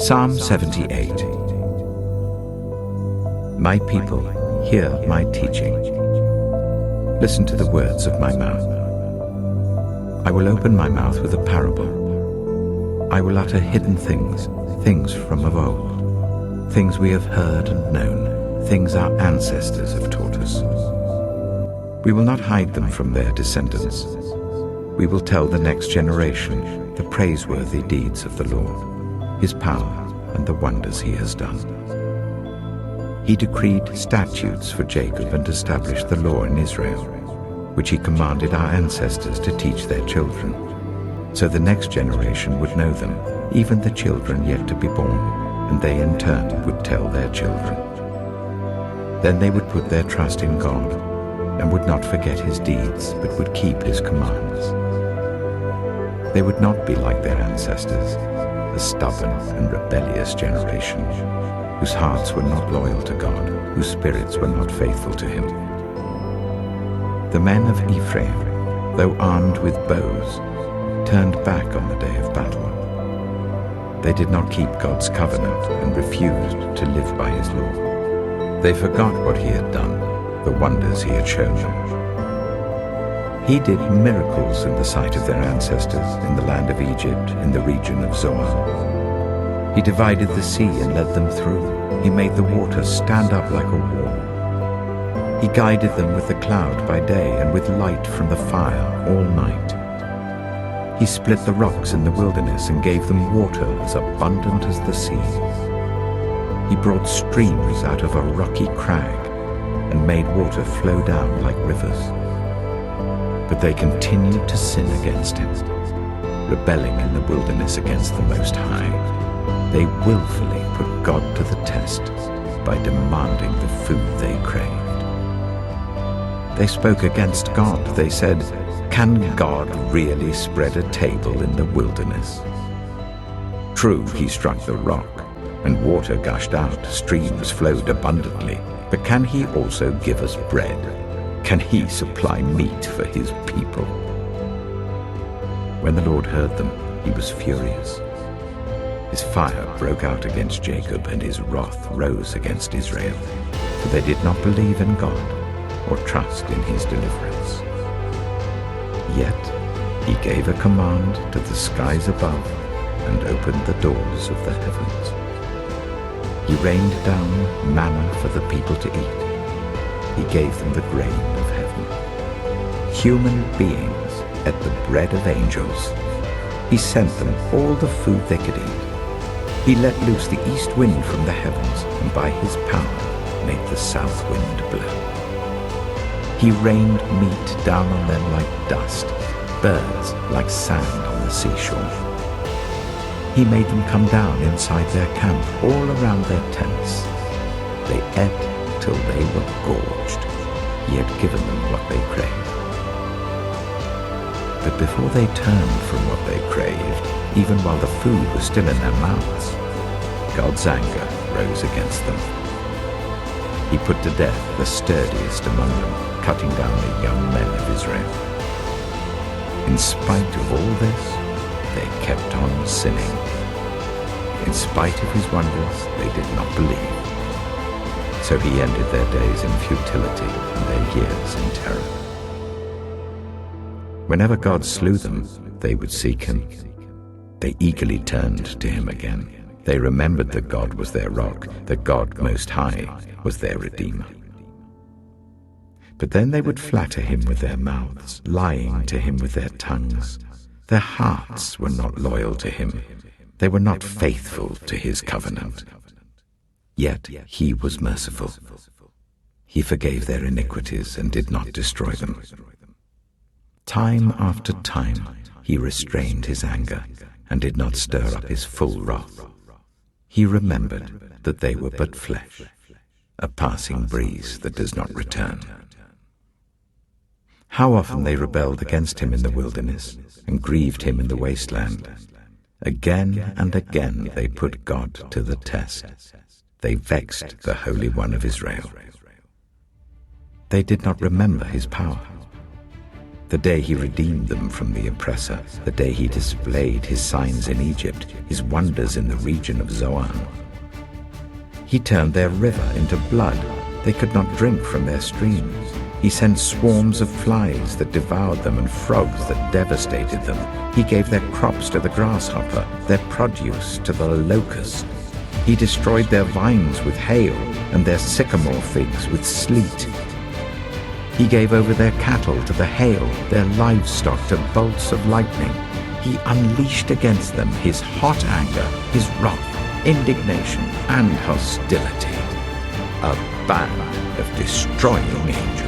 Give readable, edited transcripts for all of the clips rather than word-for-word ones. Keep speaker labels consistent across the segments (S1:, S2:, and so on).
S1: Psalm 78. My people, hear my teaching. Listen to the words of my mouth. I will open my mouth with a parable. I will utter hidden things, things from of old, things we have heard and known, things our ancestors have taught us. We will not hide them from their descendants. We will tell the next generation the praiseworthy deeds of the Lord, his power and the wonders he has done. He decreed statutes for Jacob and established the law in Israel, which he commanded our ancestors to teach their children, so the next generation would know them, even the children yet to be born, and they in turn would tell their children. Then they would put their trust in God, and would not forget his deeds, but would keep his commands. They would not be like their ancestors, a stubborn and rebellious generation, whose hearts were not loyal to God, whose spirits were not faithful to him. The men of Ephraim, though armed with bows, turned back on the day of battle. They did not keep God's covenant and refused to live by his law. They forgot what he had done, the wonders he had shown them. He did miracles in the sight of their ancestors in the land of Egypt, in the region of Zoar. He divided the sea and led them through. He made the water stand up like a wall. He guided them with the cloud by day and with light from the fire all night. He split the rocks in the wilderness and gave them water as abundant as the sea. He brought streams out of a rocky crag and made water flow down like rivers. But they continued to sin against him, rebelling in the wilderness against the Most High. They willfully put God to the test by demanding the food they craved. They spoke against God. They said, "Can God really spread a table in the wilderness?" True, he struck the rock, and water gushed out, streams flowed abundantly. But can he also give us bread? Can he supply meat for his people? When the Lord heard them, he was furious. His fire broke out against Jacob, and his wrath rose against Israel, for they did not believe in God or trust in his deliverance. Yet he gave a command to the skies above and opened the doors of the heavens. He rained down manna for the people to eat. He gave them the grain of heaven. Human beings ate the bread of angels. He sent them all the food they could eat. He let loose the east wind from the heavens, and by his power made the south wind blow. He rained meat down on them like dust, birds like sand on the seashore. He made them come down inside their camp, all around their tents. They ate till they were gorged. He had given them what they craved. But before they turned from what they craved, even while the food was still in their mouths, God's anger rose against them. He put to death the sturdiest among them, cutting down the young men of Israel. In spite of all this, they kept on sinning. In spite of his wonders, they did not believe. So he ended their days in futility and their years in terror. Whenever God slew them, they would seek him. They eagerly turned to him again. They remembered that God was their rock, that God Most High was their Redeemer. But then they would flatter him with their mouths, lying to him with their tongues. Their hearts were not loyal to him. They were not faithful to his covenant. Yet he was merciful. He forgave their iniquities and did not destroy them. Time after time he restrained his anger and did not stir up his full wrath. He remembered that they were but flesh, a passing breeze that does not return. How often they rebelled against him in the wilderness and grieved him in the wasteland. Again and again they put God to the test. They vexed the Holy One of Israel. They did not remember his power. The day he redeemed them from the oppressor, the day he displayed his signs in Egypt, his wonders in the region of Zoan. He turned their river into blood. They could not drink from their streams. He sent swarms of flies that devoured them and frogs that devastated them. He gave their crops to the grasshopper, their produce to the locust. He destroyed their vines with hail and their sycamore figs with sleet. He gave over their cattle to the hail, their livestock to bolts of lightning. He unleashed against them his hot anger, his wrath, indignation, and hostility. A band of destroying angels.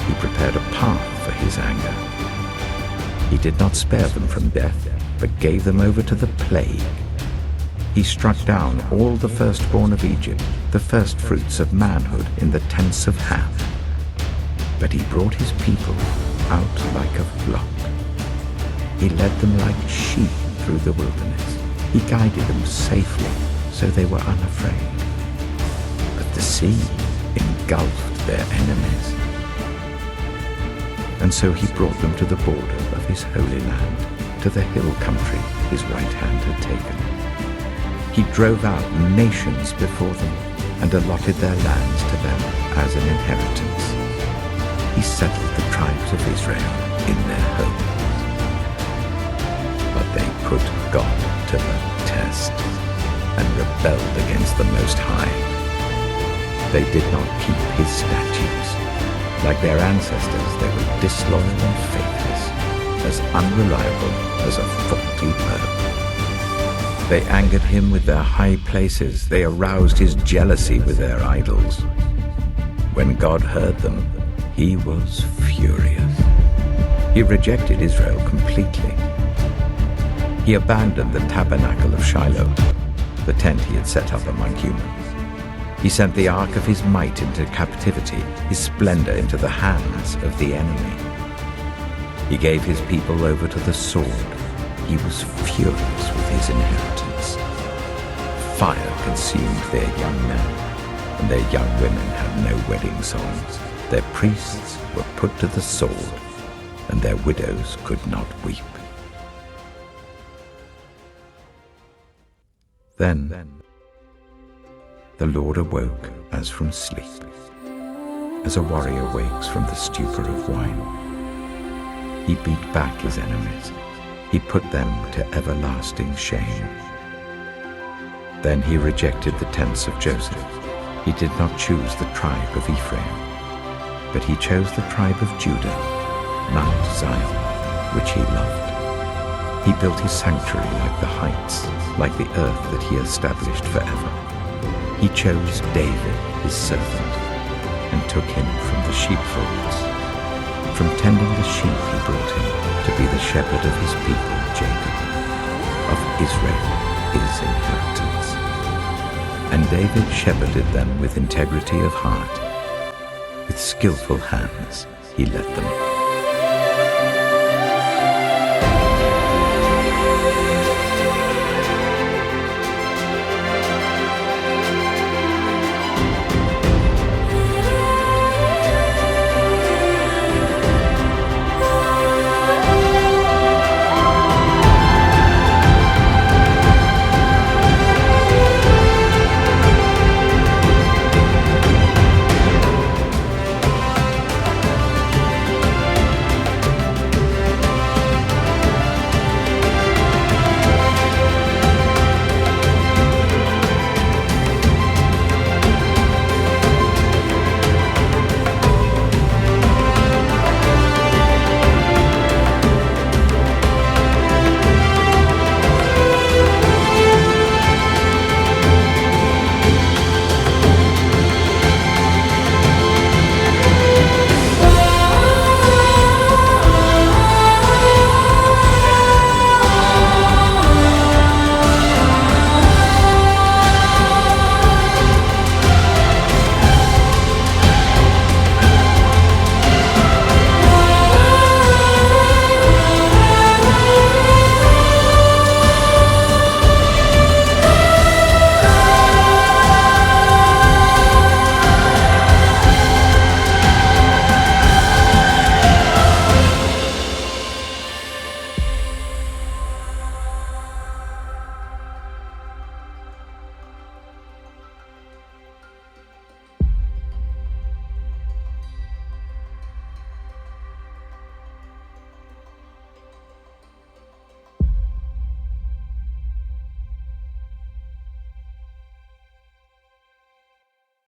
S1: He prepared a path for his anger. He did not spare them from death, but gave them over to the plague. He struck down all the firstborn of Egypt, the firstfruits of manhood in the tents of Ham. But he brought his people out like a flock. He led them like sheep through the wilderness. He guided them safely, so they were unafraid. But the sea engulfed their enemies. And so he brought them to the border of his holy land, to the hill country his right hand had taken. He drove out nations before them and allotted their lands to them as an inheritance. He settled the tribes of Israel in their homes. But they put God to the test and rebelled against the Most High. They did not keep his statutes. Like their ancestors, they were disloyal and faithless, as unreliable as a faulty bird. They angered him with their high places. They aroused his jealousy with their idols. When God heard them, he was furious. He rejected Israel completely. He abandoned the tabernacle of Shiloh, the tent he had set up among humans. He sent the ark of his might into captivity, his splendor into the hands of the enemy. He gave his people over to the sword. He was furious with his inheritance. Fire consumed their young men, and their young women had no wedding songs. Their priests were put to the sword, and their widows could not weep. Then the Lord awoke as from sleep, as a warrior wakes from the stupor of wine. He beat back his enemies. He put them to everlasting shame. Then he rejected the tents of Joseph. He did not choose the tribe of Ephraim, but he chose the tribe of Judah, Mount Zion, which he loved. He built his sanctuary like the heights, like the earth that he established forever. He chose David, his servant, and took him from the sheepfolds. From tending the sheep he brought him to be the shepherd of his people, Jacob, of Israel, his inheritance. And David shepherded them with integrity of heart. With skillful hands he led them.